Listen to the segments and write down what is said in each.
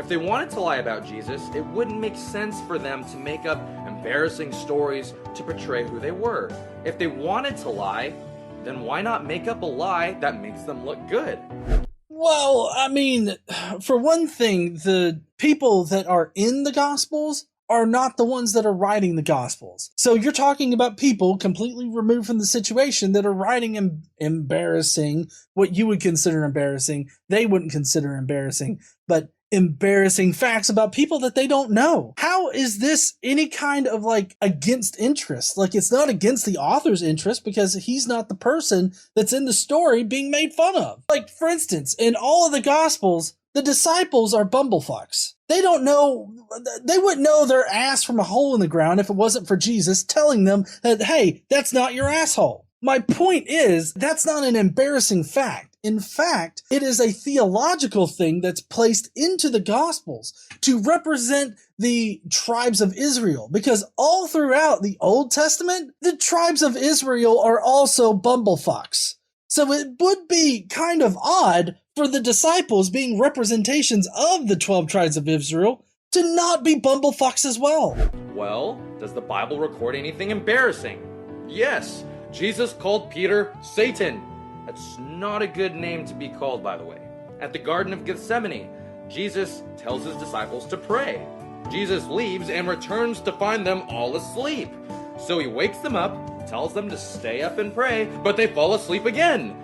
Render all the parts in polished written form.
If they wanted to lie about Jesus, it wouldn't make sense for them to make up embarrassing stories to portray who they were. If they wanted to lie, then why not make up a lie that makes them look good? Well, I mean, for one thing, the people that are in the Gospels are not the ones that are writing the Gospels. So you're talking about people completely removed from the situation that are writing embarrassing, what you would consider embarrassing, they wouldn't consider embarrassing, but embarrassing facts about people that they don't know. How is this any kind of like against interest? Like, it's not against the author's interest because he's not the person that's in the story being made fun of. Like, for instance, in all of the Gospels, the disciples are bumblefucks. They don't know, they wouldn't know their ass from a hole in the ground if it wasn't for Jesus telling them that, hey, that's not your asshole. My point is, that's not an embarrassing fact. In fact, it is a theological thing that's placed into the Gospels to represent the tribes of Israel. Because all throughout the Old Testament, the tribes of Israel are also bumblefucks. So it would be kind of odd for the disciples being representations of the 12 tribes of Israel to not be bumblefucks as well. Well, does the Bible record anything embarrassing? Yes, Jesus called Peter Satan. That's not a good name to be called, by the way. At the Garden of Gethsemane, Jesus tells his disciples to pray. Jesus leaves and returns to find them all asleep. So he wakes them up, tells them to stay up and pray, but they fall asleep again.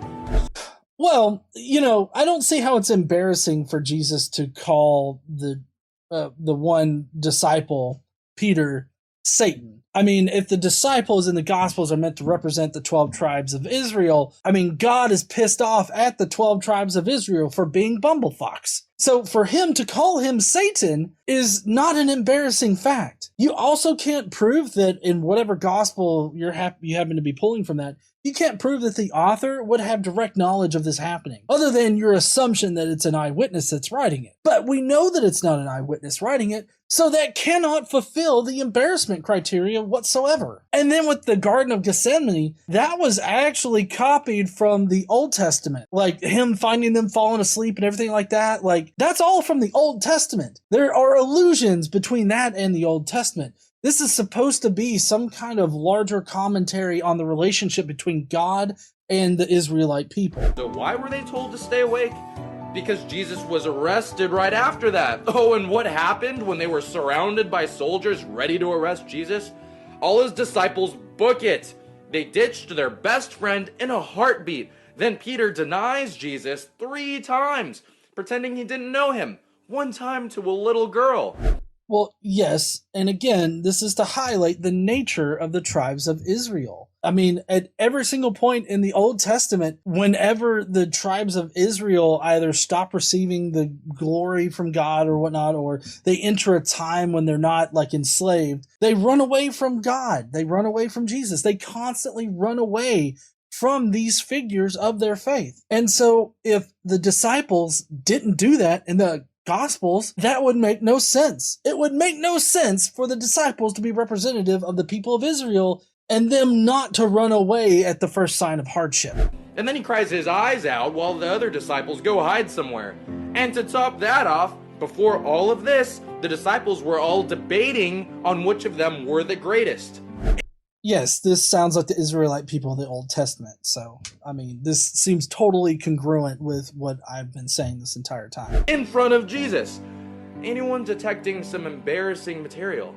Well, I don't see how it's embarrassing for Jesus to call the one disciple, Peter, Satan. I mean, if the disciples in the Gospels are meant to represent the 12 tribes of Israel, I mean, God is pissed off at the 12 tribes of Israel for being bumblefucks. So for him to call him Satan is not an embarrassing fact. You also can't prove that in whatever gospel you happen to be pulling from that, you can't prove that the author would have direct knowledge of this happening, other than your assumption that it's an eyewitness that's writing it. But we know that it's not an eyewitness writing it, so that cannot fulfill the embarrassment criteria whatsoever. And then with the Garden of Gethsemane, that was actually copied from the Old Testament. Like him finding them falling asleep and everything like that. Like, that's all from the Old Testament. There are allusions between that and the Old Testament. This is supposed to be some kind of larger commentary on the relationship between God and the Israelite people. So why were they told to stay awake? Because Jesus was arrested right after that. Oh, and what happened when they were surrounded by soldiers ready to arrest Jesus? All his disciples book it. They ditched their best friend in a heartbeat. Then Peter denies Jesus 3 times, pretending he didn't know him. One time to a little girl. Well, yes, and again, this is to highlight the nature of the tribes of Israel. I mean, at every single point in the Old Testament, whenever the tribes of Israel either stop receiving the glory from God or whatnot, or they enter a time when they're not like enslaved, they run away from God. They run away from Jesus. They constantly run away from these figures of their faith. And so if the disciples didn't do that in the Gospels, that would make no sense. It would make no sense for the disciples to be representative of the people of Israel and them not to run away at the first sign of hardship. And then he cries his eyes out while the other disciples go hide somewhere. And to top that off, before all of this, the disciples were all debating on which of them were the greatest. Yes, this sounds like the Israelite people of the Old Testament. So, I mean, this seems totally congruent with what I've been saying this entire time. In front of Jesus. Anyone detecting some embarrassing material?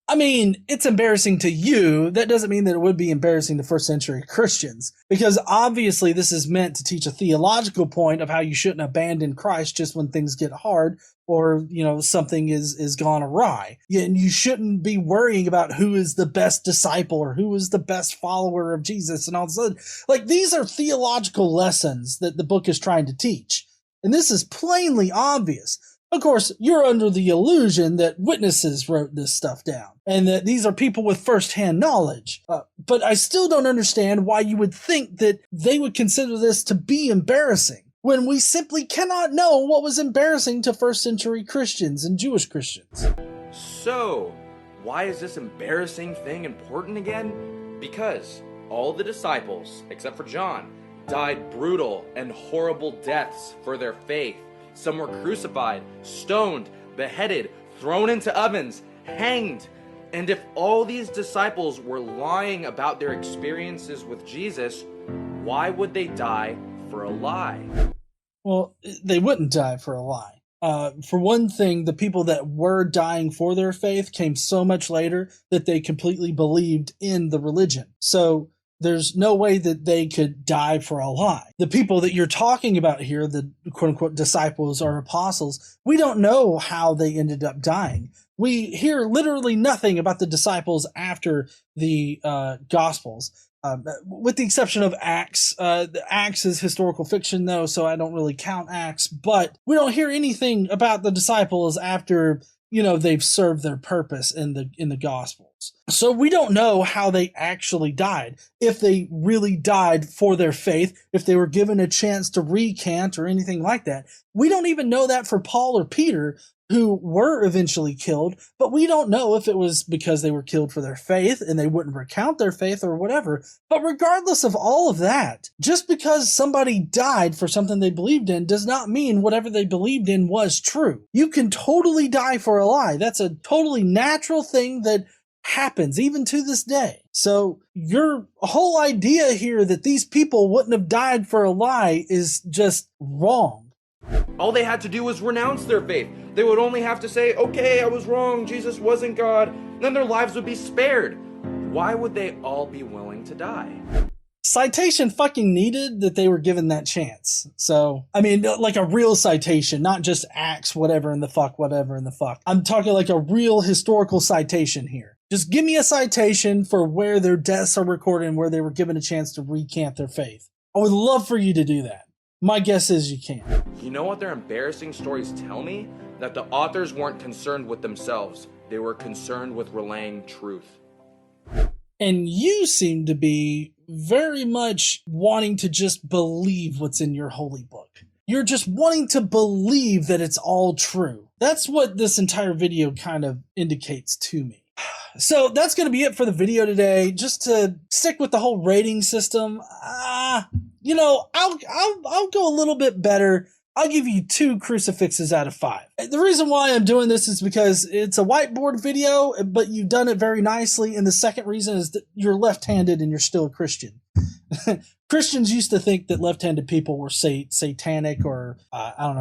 I mean, it's embarrassing to you. That doesn't mean that it would be embarrassing to first century Christians, because obviously this is meant to teach a theological point of how you shouldn't abandon Christ just when things get hard or, something is gone awry. And you shouldn't be worrying about who is the best disciple or who is the best follower of Jesus and all this other. Like, these are theological lessons that the book is trying to teach. And this is plainly obvious. Of course, you're under the illusion that witnesses wrote this stuff down and that these are people with firsthand knowledge. But I still don't understand why you would think that they would consider this to be embarrassing when we simply cannot know what was embarrassing to first century Christians and Jewish Christians. So, why is this embarrassing thing important again? Because all the disciples, except for John, died brutal and horrible deaths for their faith. Some were crucified, stoned, beheaded, thrown into ovens, hanged. And if all these disciples were lying about their experiences with Jesus, why would they die for a lie? Well, they wouldn't die for a lie. For one thing, the people that were dying for their faith came so much later that they completely believed in the religion. So there's no way that they could die for a lie. The people that you're talking about here, the quote-unquote disciples or apostles, we don't know how they ended up dying. We hear literally nothing about the disciples after the Gospels. With the exception of Acts. Acts is historical fiction, though, so I don't really count Acts. But we don't hear anything about the disciples after, they've served their purpose in the Gospels. So we don't know how they actually died. If they really died for their faith, if they were given a chance to recant or anything like that. We don't even know that for Paul or Peter, who were eventually killed, but we don't know if it was because they were killed for their faith and they wouldn't recount their faith or whatever. But regardless of all of that, just because somebody died for something they believed in does not mean whatever they believed in was true. You can totally die for a lie. That's a totally natural thing that happens even to this day. So your whole idea here that these people wouldn't have died for a lie is just wrong. All they had to do was renounce their faith. They would only have to say, okay, I was wrong, Jesus wasn't God, then their lives would be spared. Why would they all be willing to die? Citation fucking needed that they were given that chance. So, I mean, like a real citation, not just Acts, whatever in the fuck. I'm talking like a real historical citation here. Just give me a citation for where their deaths are recorded and where they were given a chance to recant their faith. I would love for you to do that. My guess is you can't. You know what their embarrassing stories tell me? That the authors weren't concerned with themselves. They were concerned with relaying truth. And you seem to be very much wanting to just believe what's in your holy book. You're just wanting to believe that it's all true. That's what this entire video kind of indicates to me. So that's going to be it for the video today. Just to stick with the whole rating system, I'll go a little bit better. I'll give you 2 crucifixes out of 5. The reason why I'm doing this is because it's a whiteboard video, but you've done it very nicely. And the second reason is that you're left-handed and you're still a Christian. Christians used to think that left-handed people were satanic or,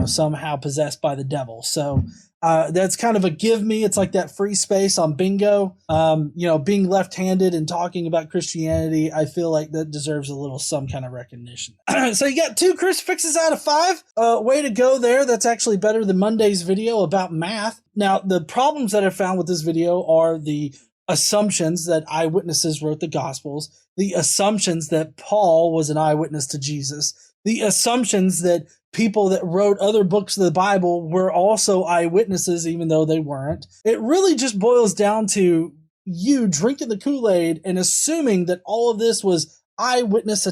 somehow possessed by the devil. So that's kind of a give me. It's like that free space on bingo. Being left-handed and talking about Christianity, I feel like that deserves a little some kind of recognition. So you got 2 crucifixes out of 5. Way to go there. That's actually better than Monday's video about math. Now, the problems that I found with this video are the assumptions that eyewitnesses wrote the Gospels, the assumptions that Paul was an eyewitness to Jesus, the assumptions that people that wrote other books of the Bible were also eyewitnesses, even though they weren't. It really just boils down to you drinking the Kool-Aid and assuming that all of this was eyewitness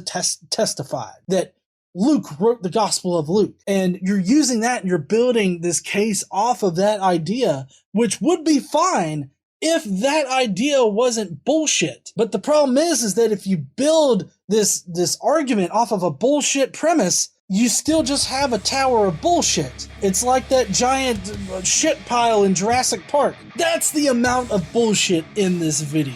testified, that Luke wrote the Gospel of Luke. And you're using that and you're building this case off of that idea, which would be fine if that idea wasn't bullshit. But the problem is that if you build this argument off of a bullshit premise, you still just have a tower of bullshit. It's like that giant shit pile in Jurassic Park. That's the amount of bullshit in this video.